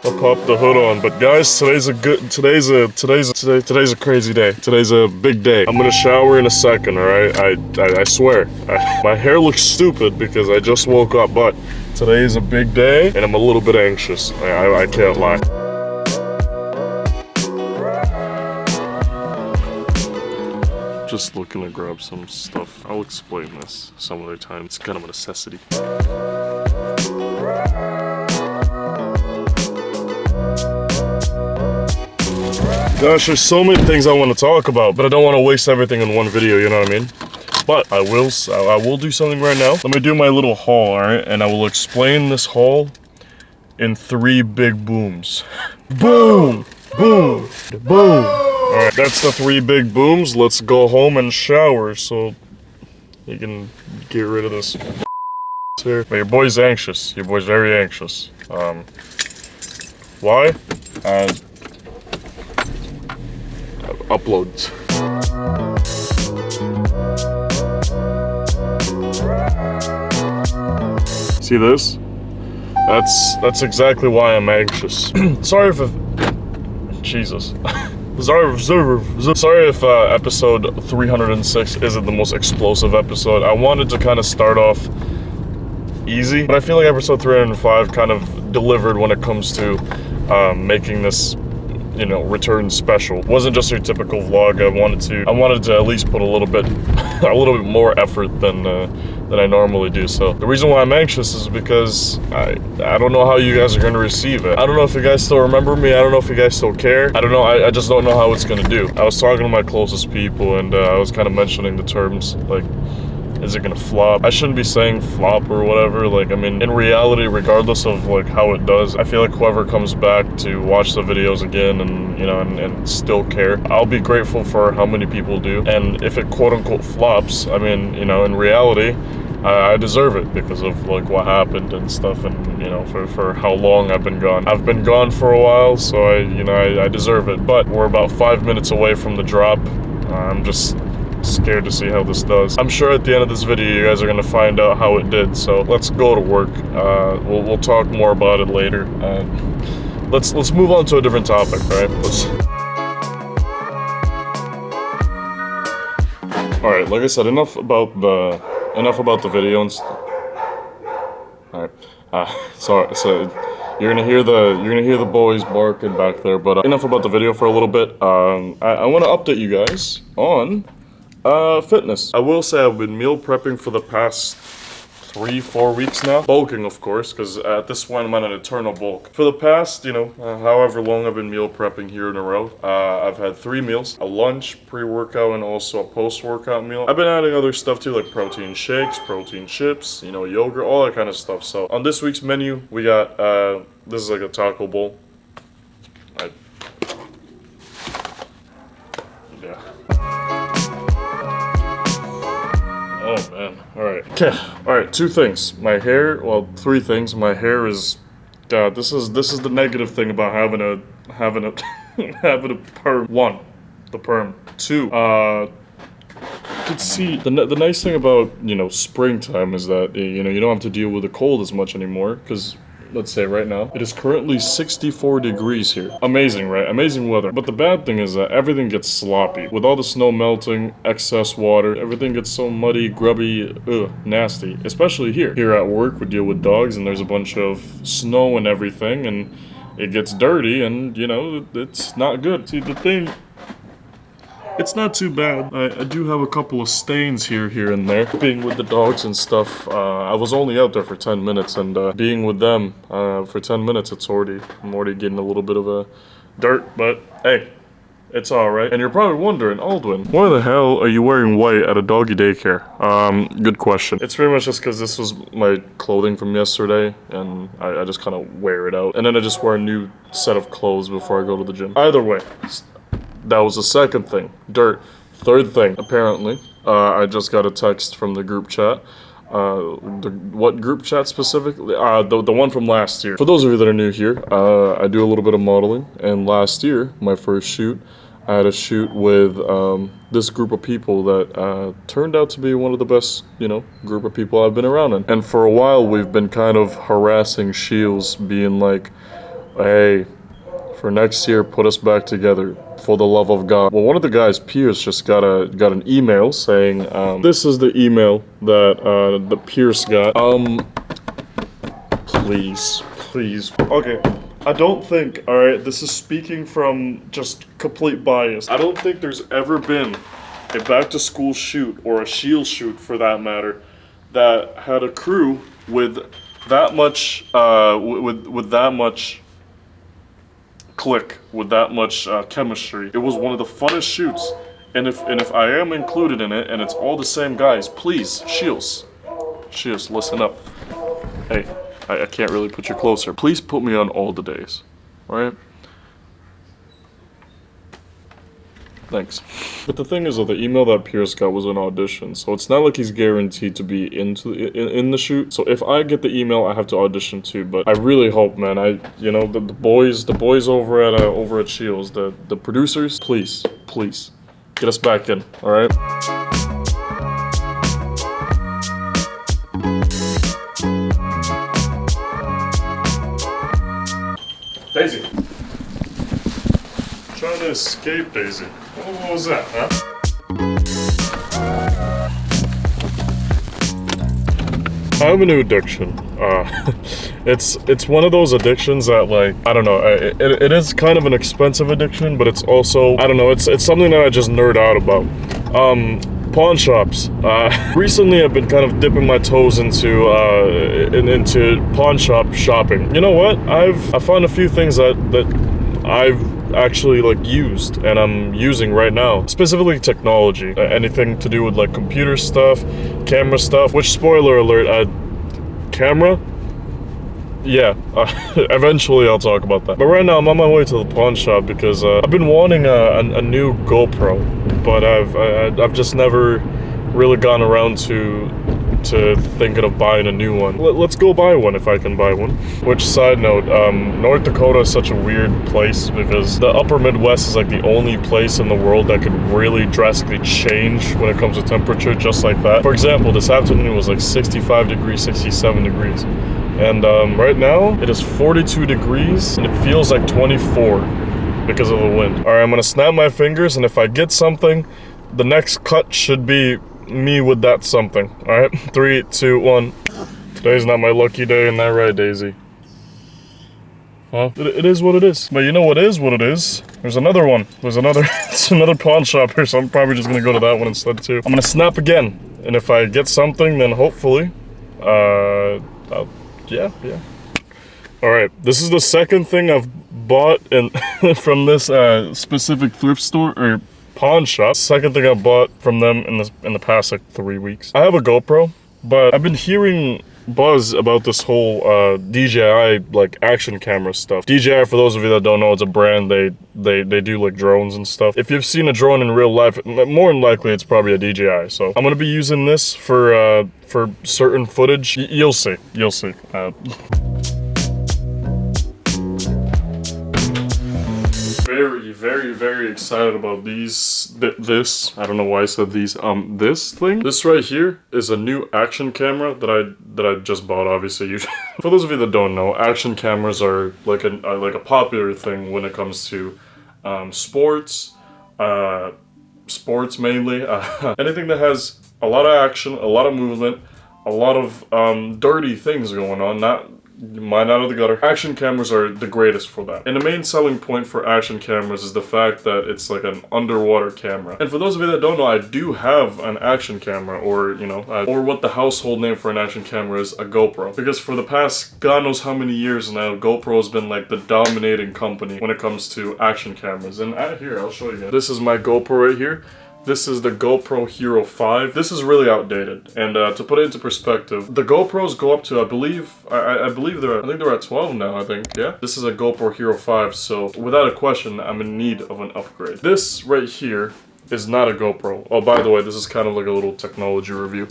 I'll pop the hood on. But guys, today's a crazy day. Today's a big day. I'm gonna shower in a second, alright? I swear. My hair looks stupid because I just woke up, but today is a big day and I'm a little bit anxious. I can't lie. Just looking to grab some stuff. I'll explain this some other time. It's kind of a necessity. Gosh, there's so many things I want to talk about, but I don't want to waste everything in one video, you know what I mean? But I will do something right now. Let me do my little haul, alright? And I will explain this haul in 3 big booms. Boom! Boom! Boom! Alright, that's the 3 big booms. Let's go home and shower so you can get rid of this here. But your boy's anxious. Your boy's very anxious. Why? Uploads. See this? That's exactly why I'm anxious. Sorry if Jesus. Sorry if episode 306 isn't the most explosive episode. I wanted to kind of start off easy, but I feel like episode 305 kind of delivered when it comes to making this, you know, return special. It wasn't just your typical vlog. I wanted to at least put a little bit more effort than I normally do. So the reason why I'm anxious is because I don't know how you guys are gonna receive it. I don't know if you guys still remember me. I don't know if you guys still care. I don't know. I just don't know how it's gonna do. I was talking to my closest people and I was kind of mentioning the terms like, is it gonna flop? I shouldn't be saying flop or whatever. Like, I mean, in reality, regardless of like how it does, I feel like whoever comes back to watch the videos again and, you know, and still care, I'll be grateful for how many people do. And if it quote unquote flops, I mean, you know, in reality, I deserve it because of like what happened and stuff, and you know, for how long I've been gone. I've been gone for a while, so I deserve it. But we're about 5 minutes away from the drop. I'm just scared to see how this does. I'm sure at the end of this video you guys are gonna find out how it did, so let's go to work. We'll talk more about it later. Let's move on to a different topic, right? Alright, like I said, enough about the video and alright. Sorry, so you're gonna hear the boys barking back there, but enough about the video for a little bit. I want to update you guys on fitness. I will say I've been meal prepping for the past 3-4 weeks now. Bulking, of course, because at this point I'm on an eternal bulk. For the past, you know, however long I've been meal prepping here in a row, I've had 3 meals: a lunch, pre-workout, and also a post-workout meal. I've been adding other stuff too, like protein shakes, protein chips, you know, yogurt, all that kind of stuff. So on this week's menu, we got, this is like a taco bowl. Yeah. Oh man, alright. Okay, alright, 2 things. My hair, well, 3 things. My hair is, this is the negative thing about having a perm. 1, the perm. 2, you can see, the nice thing about, you know, springtime is that, you know, you don't have to deal with the cold as much anymore, because let's say right now, it is currently 64 degrees here. Amazing, right? Amazing weather. But the bad thing is that everything gets sloppy. With all the snow melting, excess water, everything gets so muddy, grubby, nasty. Especially here. Here at work, we deal with dogs, and there's a bunch of snow and everything, and it gets dirty, and, you know, it's not good. See, the thing, it's not too bad. I do have a couple of stains here and there. Being with the dogs and stuff, I was only out there for 10 minutes, and being with them for 10 minutes, I'm already getting a little bit of a dirt, but hey, it's alright. And you're probably wondering, Aldwen, why the hell are you wearing white at a doggy daycare? Good question. It's pretty much just because this was my clothing from yesterday, and I just kind of wear it out. And then I just wear a new set of clothes before I go to the gym. Either way, that was the second thing, dirt. Third thing, apparently, I just got a text from the group chat. What group chat specifically? The one from last year. For those of you that are new here, I do a little bit of modeling, and last year, my first shoot, I had a shoot with this group of people that turned out to be one of the best, you know, group of people I've been around in. And for a while, we've been kind of harassing Shields, being like, Hey, for next year, put us back together. For the love of God. Well, one of the guys, Pierce, just got an email saying, this is the email that Pierce got. Please. Okay, I don't think, alright, this is speaking from just complete bias. I don't think there's ever been a back-to-school shoot, or a shield shoot for that matter, that had a crew with that much, with that much click, with that much chemistry. It was one of the funnest shoots. And if I am included in it, and it's all the same guys, please, Shields, listen up. Hey, I can't really put you closer. Please put me on all the days, alright? Thanks. But the thing is, though, the email that Pierce got was an audition, so it's not like he's guaranteed to be in the shoot. So if I get the email, I have to audition too. But I really hope, man. The boys over at Shields, the producers, please get us back in. All right. Daisy. Trying to escape, Daisy. What was that, huh? I have a new addiction. It's one of those addictions that, like, I don't know, it is kind of an expensive addiction, but it's also, I don't know, it's something that I just nerd out about. Pawn shops. Recently I've been kind of dipping my toes into pawn shop shopping. You know what? I found a few things that I've actually like used and I'm using right now, specifically technology, anything to do with like computer stuff, camera stuff, which, spoiler alert, camera, yeah, eventually I'll talk about that. But right now I'm on my way to the pawn shop because I've been wanting a new GoPro, but I've just never really gone around to thinking of buying a new one. Let's go buy one if I can buy one. Which, side note, North Dakota is such a weird place because the upper Midwest is like the only place in the world that could really drastically change when it comes to temperature just like that. For example, this afternoon it was like 65 degrees, 67 degrees. And right now it is 42 degrees and it feels like 24 because of the wind. Alright, I'm gonna snap my fingers, and if I get something, the next cut should be me with that something. Alright, 3, 2, 1. Today's not my lucky day, and that right, Daisy? Huh? It is what it is. But you know what is what it is? There's another one. It's another pawn shop here, so I'm probably just gonna go to that one instead too. I'm gonna snap again, and if I get something, then hopefully, yeah. Alright, this is the second thing I've bought from this specific thrift store, or pawn shop. Second thing I bought from them in the past like 3 weeks. I have a GoPro, but I've been hearing buzz about this whole DJI like action camera stuff. DJI, for those of you that don't know, it's a brand. They do like drones and stuff. If you've seen a drone in real life, more than likely it's probably a DJI. So I'm gonna be using this for certain footage. You'll see. Very excited about this. I don't know why I said these. This thing. This right here is a new action camera that I just bought. Obviously, for those of you that don't know, action cameras are like a popular thing when it comes to sports mainly. Anything that has a lot of action, a lot of movement, a lot of dirty things going on. Not mine out of the gutter. Action cameras are the greatest for that. And the main selling point for action cameras is the fact that it's like an underwater camera. And for those of you that don't know, I do have an action camera, or, you know, or what the household name for an action camera is, a GoPro. Because for the past God knows how many years now, GoPro has been like the dominating company when it comes to action cameras. And here, I'll show you guys. This is my GoPro right here. This is the GoPro Hero 5. This is really outdated, and to put it into perspective, the GoPros go up to, I think they're at 12 now, I think, yeah? This is a GoPro Hero 5, so without a question, I'm in need of an upgrade. This right here is not a GoPro. Oh, by the way, this is kind of like a little technology review.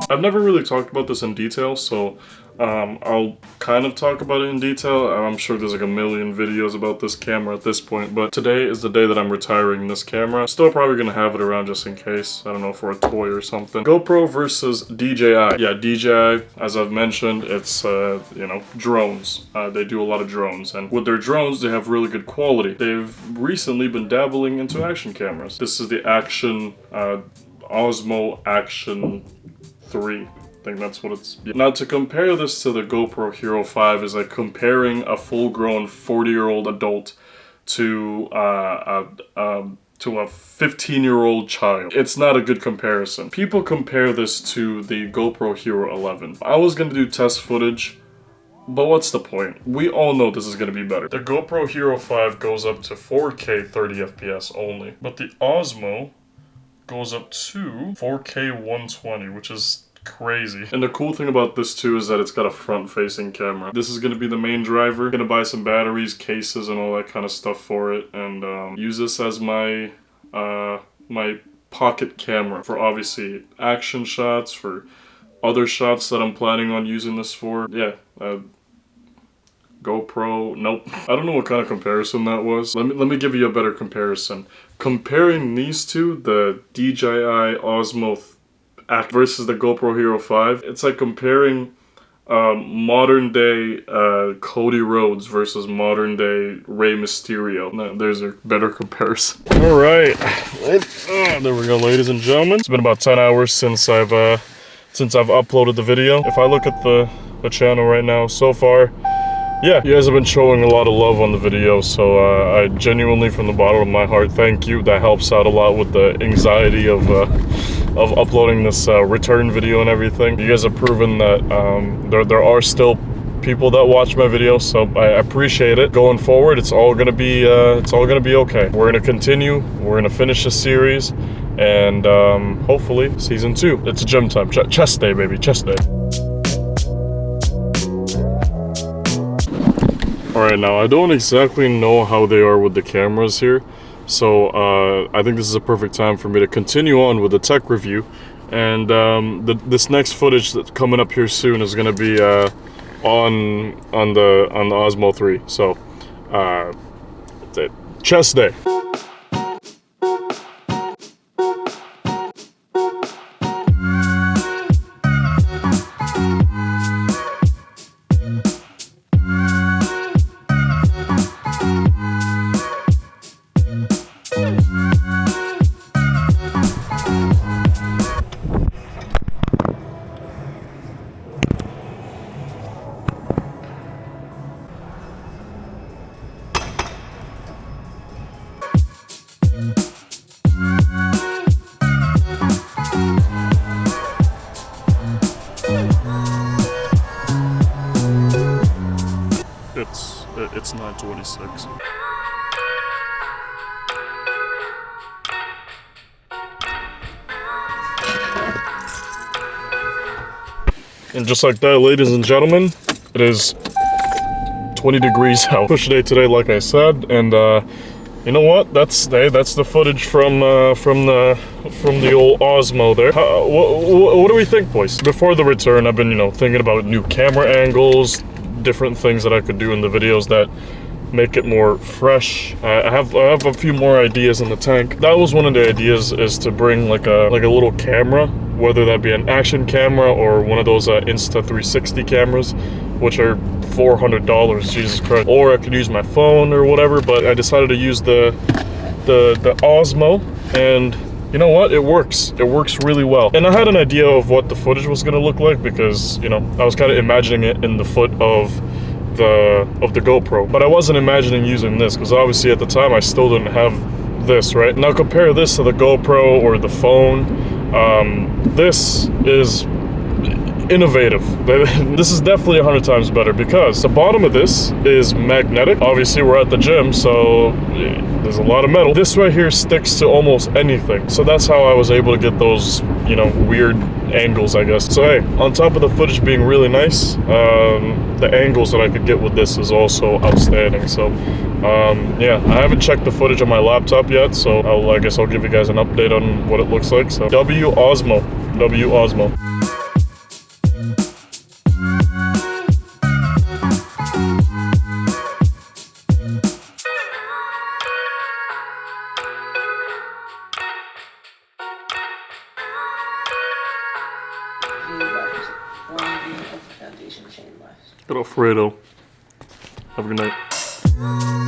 I've never really talked about this in detail, so I'll kind of talk about it in detail. I'm sure there's like a million videos about this camera at this point, but today is the day that I'm retiring this camera. Still probably gonna have it around just in case. I don't know, for a toy or something. GoPro versus DJI. Yeah, DJI, as I've mentioned, it's, you know, drones. They do a lot of drones, and with their drones, they have really good quality. They've recently been dabbling into action cameras. This is the Action, Osmo Action 3. I think that's what it's... Now, to compare this to the GoPro Hero 5 is like comparing a full-grown 40-year-old adult to a 15-year-old child. It's not a good comparison. People compare this to the GoPro Hero 11. I was gonna do test footage, but what's the point? We all know this is gonna be better. The GoPro Hero 5 goes up to 4K 30 FPS only, but the Osmo goes up to 4K 120, which is crazy. And the cool thing about this too is that it's got a front-facing camera. This is going to be the main driver. Gonna buy some batteries, cases, and all that kind of stuff for it, and use this as my my pocket camera for obviously action shots, for other shots that I'm planning on using this for. Yeah, GoPro, nope. I don't know what kind of comparison that was. Let me give you a better comparison. Comparing these two, the DJI Osmo versus the GoPro Hero 5, it's like comparing modern day Cody Rhodes versus modern day Rey Mysterio. No, there's a better comparison. All right, there we go, ladies and gentlemen. It's been about 10 hours since I've uploaded the video. If I look at the channel right now, so far, yeah, you guys have been showing a lot of love on the video, so I genuinely, from the bottom of my heart, thank you. That helps out a lot with the anxiety of uploading this return video and everything. You guys have proven that there are still people that watch my videos, so I appreciate it. Going forward, it's all gonna be okay. We're gonna continue. We're gonna finish this series, and hopefully season 2. It's gym time. Chest day, baby. Chest day. Alright, now I don't exactly know how they are with the cameras here, so I think this is a perfect time for me to continue on with the tech review, and this next footage that's coming up here soon is going to be on the Osmo 3, so chest day. It's 9:26. And just like that, ladies and gentlemen, it is 20 degrees out. Push day today, like I said, and you know what? That's the footage from the old Osmo there. What do we think, boys? Before the return, I've been, you know, thinking about new camera angles, different things that I could do in the videos that make it more fresh. I have a few more ideas in the tank. That was one of the ideas, is to bring like a little camera, whether that be an action camera or one of those Insta360 cameras, which are $400, Jesus Christ. Or I could use my phone or whatever, but I decided to use the Osmo, and you know what? It works. It works really well. And I had an idea of what the footage was gonna look like, because, you know, I was kind of imagining it in the foot of the GoPro, but I wasn't imagining using this, because obviously at the time I still didn't have this, right? Now compare this to the GoPro or the phone. This is innovative. This is definitely 100 times better, because the bottom of this is magnetic. Obviously we're at the gym, so there's a lot of metal. This right here sticks to almost anything, so that's how I was able to get those, you know, weird angles, I guess. So hey, on top of the footage being really nice, the angles that I could get with this is also outstanding. So yeah, I haven't checked the footage on my laptop yet, so I guess I'll give you guys an update on what it looks like. So W Osmo. Righto. Have a good night.